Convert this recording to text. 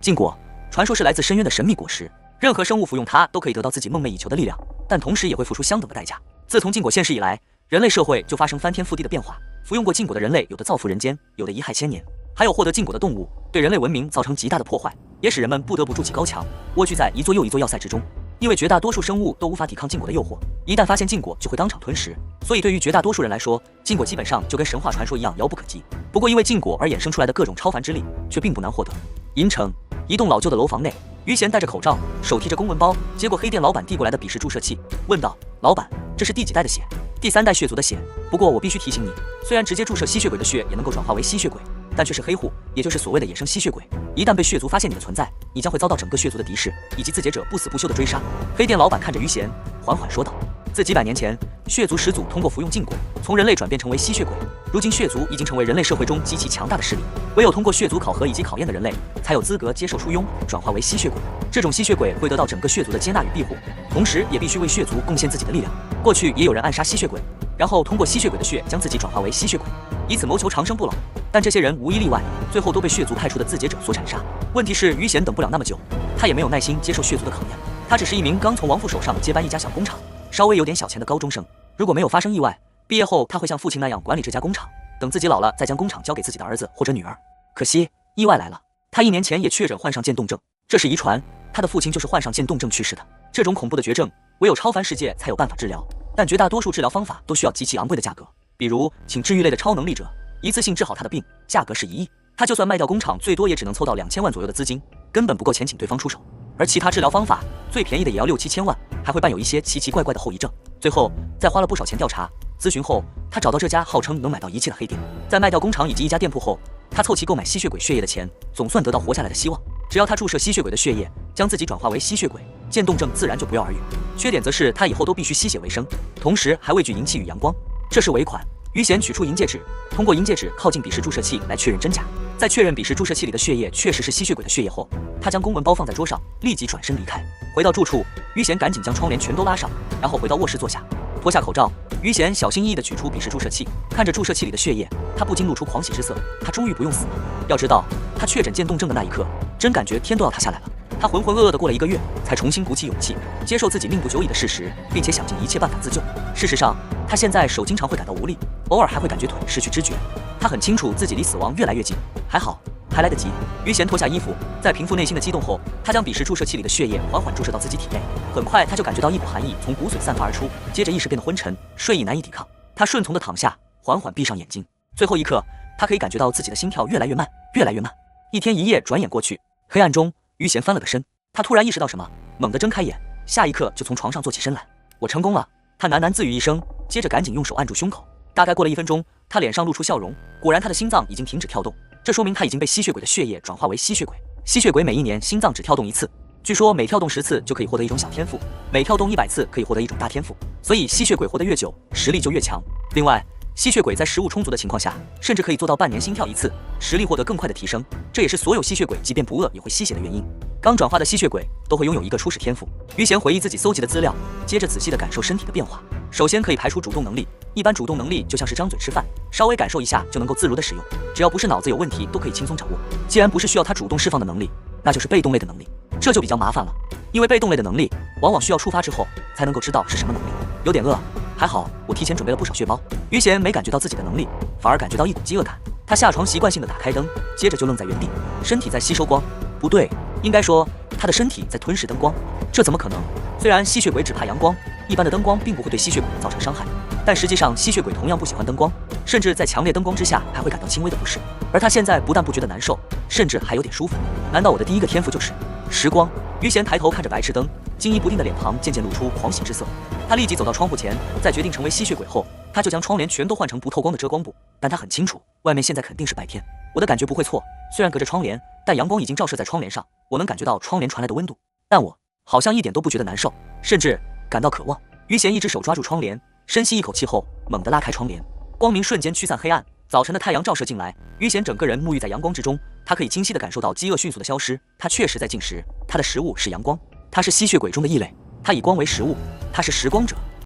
禁果，传说是来自深渊的神秘果实，任何生物服用它都可以得到自己梦寐以求的力量，但同时也会付出相等的代价。自从禁果现世以来，人类社会就发生翻天覆地的变化。服用过禁果的人类，有的造福人间，有的贻害千年，还有获得禁果的动物，对人类文明造成极大的破坏，也使人们不得不筑起高墙，蜗居在一座又一座要塞之中。因为绝大多数生物都无法抵抗禁果的诱惑，一旦发现禁果就会当场吞食，所以对于绝大多数人来说，禁果基本上就跟神话传说一样遥不可及。不过因为禁果而衍生出来的各种超凡之力，却并不难获得。银城，一栋老旧的楼房内，于贤戴着口罩，手提着公文包，接过黑店老板递过来的笔试注射器，问道：“老板，这是第几代的血？”“第3代血族的血。不过我必须提醒你，虽然直接注射吸血鬼的血也能够转化为吸血鬼，但却是黑户，也就是所谓的野生吸血鬼。一旦被血族发现你的存在，你将会遭到整个血族的敌视，以及自结者不死不休的追杀。”黑店老板看着于贤，缓缓说道：“自几百年前，血族始祖通过服用禁果，从人类转变成为吸血鬼。如今血族已经成为人类社会中极其强大的势力，唯有通过血族考核以及考验的人类，才有资格接受初庸，转化为吸血鬼。这种吸血鬼会得到整个血族的接纳与庇护，同时也必须为血族贡献自己的力量。过去也有人暗杀吸血鬼，然后通过吸血鬼的血将自己转化为吸血鬼，以此谋求长生不老。但这些人无一例外，最后都被血族派出的自结者所斩杀。问题是于贤等不了那么久，他也没有耐心接受血族的考验。他只是一名刚从亡父手上接班一家小工厂，稍微有点小钱的高中生。如果没有发生意外，毕业后他会像父亲那样管理这家工厂，等自己老了再将工厂交给自己的儿子或者女儿。可惜意外来了，他1年前也确诊患上渐冻症，这是遗传，他的父亲就是患上渐冻症去世的。这种恐怖的绝症，唯有超凡世界才有办法治疗，但绝大多数治疗方法都需要极其昂贵的价格。比如请治愈类的超能力者，一次性治好他的病，价格是1亿，他就算卖掉工厂，最多也只能凑到2000万左右的资金，根本不够钱请对方出手。而其他治疗方法，最便宜的也要6、7千万，还会伴有一些奇奇怪怪的后遗症。最后再花了不少钱调查咨询后，他找到这家号称能买到一切的黑店。在卖掉工厂以及一家店铺后，他凑齐购买吸血鬼血液的钱，总算得到活下来的希望。只要他注射吸血鬼的血液，将自己转化为吸血鬼，渐冻症自然就不药而愈。缺点则是他以后都必须吸血为生，同时还畏惧银气与阳光。这是尾款。于贤取出银戒指，通过银戒指靠近笔试注射器来确认真假。在确认笔试注射器里的血液确实是吸血鬼的血液后，他将公文包放在桌上，立即转身离开。回到住处，于贤赶紧将窗帘全都拉上，然后回到卧室坐下，脱下口罩。于贤小心翼翼地取出笔试注射器，看着注射器里的血液，他不禁露出狂喜之色。他终于不用死了。要知道，他确诊渐冻症的那一刻，真感觉天都要塌下来了。他浑浑噩噩地过了1个月，才重新鼓起勇气，接受自己命不久矣的事实，并且想尽一切办法自救。事实上，他现在手经常会感到无力，偶尔还会感觉腿失去知觉。他很清楚自己离死亡越来越近，还好还来得及。于贤脱下衣服，在平复内心的激动后，他将笔试注射器里的血液缓缓注射到自己体内。很快，他就感觉到一股寒意从骨髓散发而出，接着意识变得昏沉，睡意难以抵抗。他顺从地躺下，缓缓闭上眼睛。最后一刻，他可以感觉到自己的心跳越来越慢，越来越慢。1天1夜转眼过去，黑暗中，于贤翻了个身。他突然意识到什么，猛地睁开眼，下一刻就从床上坐起身来。我成功了，他喃喃自语一声，接着赶紧用手按住胸口。大概过了1分钟，他脸上露出笑容，果然他的心脏已经停止跳动，这说明他已经被吸血鬼的血液转化为吸血鬼。吸血鬼每1年心脏只跳动1次，据说每跳动10次就可以获得一种小天赋，每跳动100次可以获得一种大天赋，所以吸血鬼活得越久，实力就越强。另外，吸血鬼在食物充足的情况下，甚至可以做到半年心跳1次，实力获得更快的提升，这也是所有吸血鬼即便不饿也会吸血的原因。刚转化的吸血鬼都会拥有一个初始天赋。于贤回忆自己搜集的资料，接着仔细地感受身体的变化。首先可以排除主动能力，一般主动能力就像是张嘴吃饭，稍微感受一下就能够自如地使用，只要不是脑子有问题都可以轻松掌握。既然不是需要他主动释放的能力，那就是被动类的能力，这就比较麻烦了，因为被动类的能力往往需要触发之后才能够知道是什么能力。有点饿，还好我提前准备了不少血包。于贤没感觉到自己的能力，反而感觉到一股饥饿感。他下床习惯性地打开灯，接着就愣在原地，身体在吸收光，不对，应该说他的身体在吞噬灯光。这怎么可能？虽然吸血鬼只怕阳光，一般的灯光并不会对吸血鬼造成伤害，但实际上吸血鬼同样不喜欢灯光，甚至在强烈灯光之下还会感到轻微的不适。而他现在不但不觉得难受，甚至还有点舒服。难道我的第一个天赋就是时光？于贤抬头看着白炽灯，惊疑不定的脸庞渐渐露出狂喜之色。他立即走到窗户前，在决定成为吸血鬼后，他就将窗帘全都换成不透光的遮光布。但他很清楚，外面现在肯定是白天，我的感觉不会错。虽然隔着窗帘，但阳光已经照射在窗帘上，我能感觉到窗帘传来的温度。但我好像一点都不觉得难受，甚至感到渴望。于贤一只手抓住窗帘，深吸一口气后，猛地拉开窗帘，光明瞬间驱散黑暗。早晨的太阳照射进来，于贤整个人沐浴在阳光之中，他可以清晰地感受到饥饿迅速的消失。他确实在进食，他的食物是阳光，他是吸血鬼中的异类，他以光为食物，他是时光者。